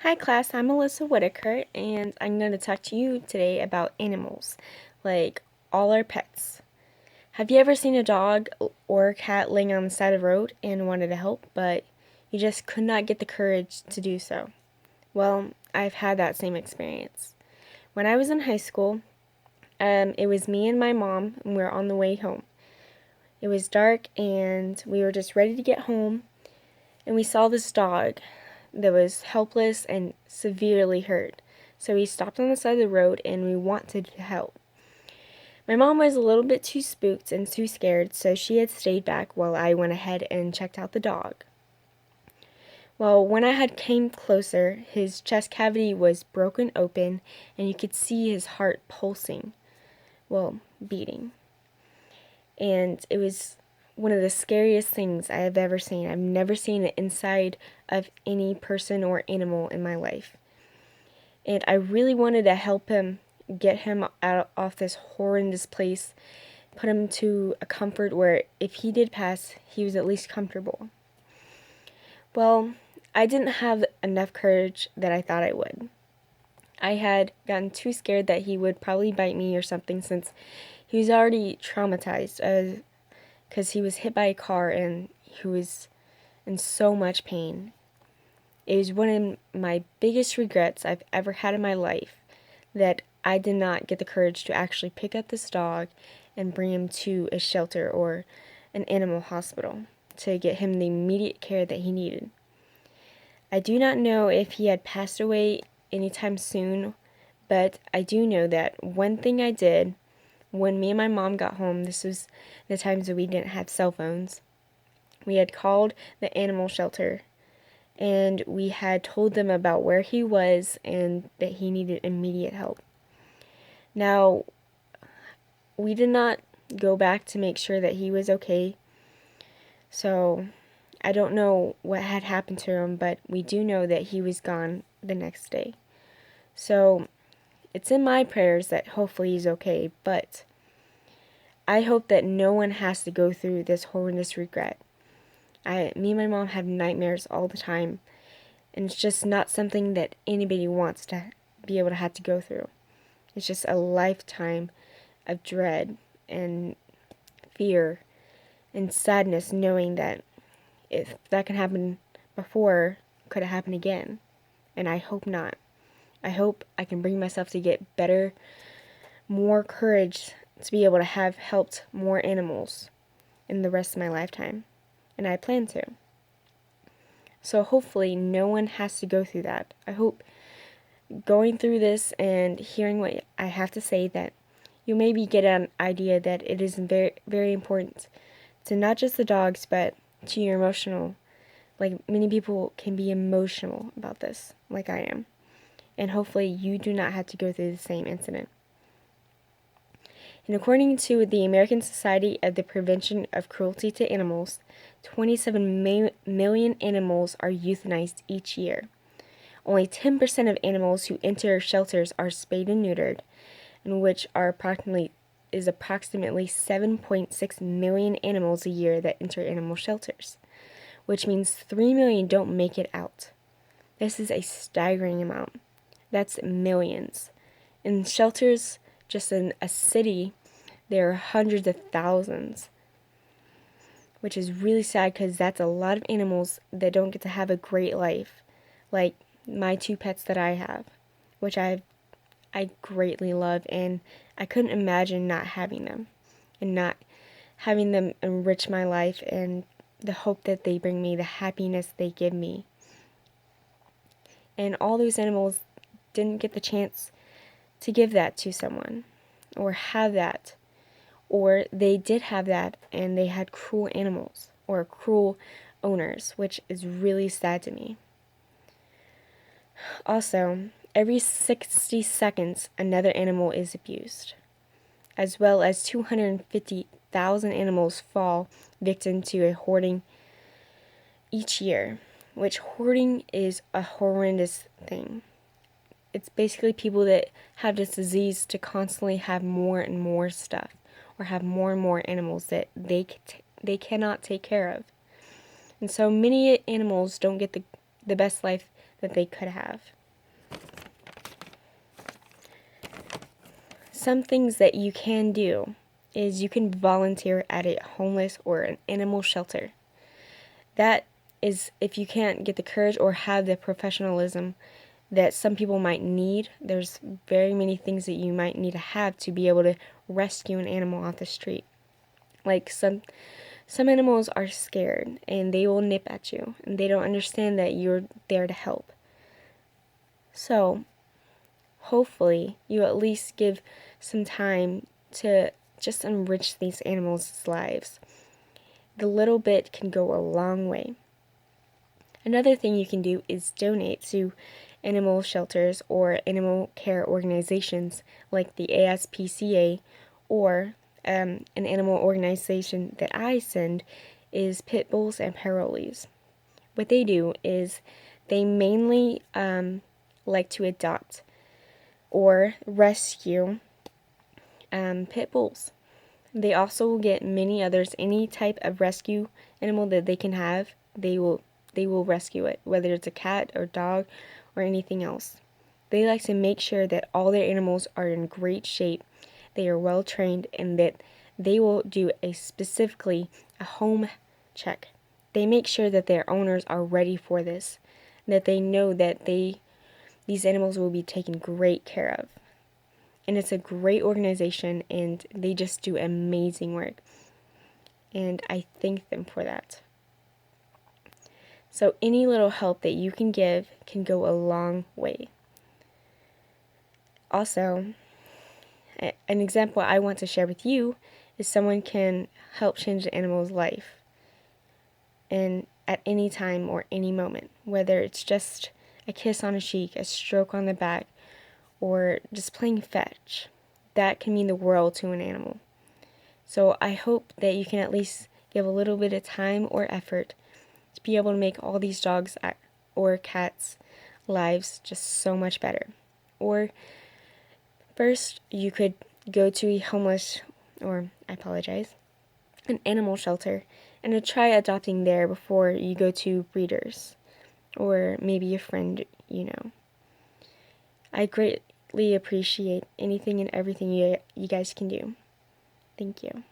Hi class, I'm Melissa Whitaker and I'm going to talk to you today about animals, like all our pets. Have you ever seen a dog or a cat laying on the side of the road and wanted to help, but you just could not get the courage to do so? Well, I've had that same experience. When I was in high school, it was me and my mom and we were on the way home. It was dark and we were just ready to get home and we saw this dog that was helpless and severely hurt. So we stopped on the side of the road and we wanted to help. My mom was a little bit too spooked and too scared, so she had stayed back while I went ahead and checked out the dog. Well, when I had came closer, his chest cavity was broken open and you could see his heart pulsing, well, beating. And it was one of the scariest things I have ever seen. I've never seen the inside of any person or animal in my life. And I really wanted to help him get him out off this horrendous place, put him to a comfort where if he did pass, he was at least comfortable. Well, I didn't have enough courage that I thought I would. I had gotten too scared that he would probably bite me or something since he was already traumatized because he was hit by a car and he was in so much pain. It was one of my biggest regrets I've ever had in my life that I did not get the courage to actually pick up this dog and bring him to a shelter or an animal hospital to get him the immediate care that he needed. I do not know if he had passed away anytime soon, but I do know that one thing I did when me and my mom got home, this was the times that we didn't have cell phones, we had called the animal shelter and we had told them about where he was and that he needed immediate help. Now, we did not go back to make sure that he was okay, so I don't know what had happened to him, but we do know that he was gone the next day. So it's in my prayers that hopefully he's okay, but I hope that no one has to go through this horrendous regret. Me and my mom have nightmares all the time, and it's just not something that anybody wants to be able to have to go through. It's just a lifetime of dread and fear and sadness knowing that if that can happen before, could it happen again? And I hope not. I hope I can bring myself to get better, more courage to be able to have helped more animals in the rest of my lifetime. And I plan to. So hopefully no one has to go through that. I hope going through this and hearing what I have to say that you maybe get an idea that it is very, very important to not just the dogs, but to your emotional. Like, many people can be emotional about this, like I am. And hopefully you do not have to go through the same incident. And according to the American Society of the Prevention of Cruelty to Animals, 27 million animals are euthanized each year. Only 10% of animals who enter shelters are spayed and neutered, and which are approximately 7.6 million animals a year that enter animal shelters, which means 3 million don't make it out. This is a staggering amount. That's millions. In shelters, just in a city, there are hundreds of thousands, which is really sad because that's a lot of animals that don't get to have a great life, like my two pets that I have, which I greatly love, and I couldn't imagine not having them and not having them enrich my life and the hope that they bring me, the happiness they give me. And all those animals didn't get the chance to give that to someone or have that, or they did have that and they had cruel animals or cruel owners, which is really sad to me. Also, every 60 seconds another animal is abused, as well as 250,000 animals fall victim to a hoarding each year, which hoarding is a horrendous thing. It's basically people that have this disease to constantly have more and more stuff or have more and more animals that they cannot take care of. And so many animals don't get the the best life that they could have. Some things that you can do is you can volunteer at a homeless or an animal shelter. That is if you can't get the courage or have the professionalism that some people might need. There's very many things that you might need to have to be able to rescue an animal off the street. Like some animals are scared and they will nip at you and they don't understand that you're there to help. So, hopefully, you at least give some time to just enrich these animals' lives. The little bit can go a long way. Another thing you can do is donate to animal shelters or animal care organizations like the ASPCA, or an animal organization that I send is Pit Bulls and Parolees. What they do is they mainly like to adopt or rescue pit bulls. They also will get many others. Any type of rescue animal that they can have, they will rescue it, whether it's a cat or dog or anything else. They like to make sure that all their animals are in great shape, they are well trained, and that they will do specifically a home check. They make sure that their owners are ready for this, that they know that these animals will be taken great care of. And it's a great organization, and they just do amazing work. And I thank them for that. So any little help that you can give can go a long way. Also, an example I want to share with you is someone can help change the animal's life, and at any time or any moment, whether it's just a kiss on a cheek, a stroke on the back, or just playing fetch. That can mean the world to an animal. So I hope that you can at least give a little bit of time or effort to be able to make all these dogs or cats' lives just so much better. Or first, you could go to a an animal shelter, and to try adopting there before you go to breeders, or maybe a friend you know. I greatly appreciate anything and everything you guys can do. Thank you.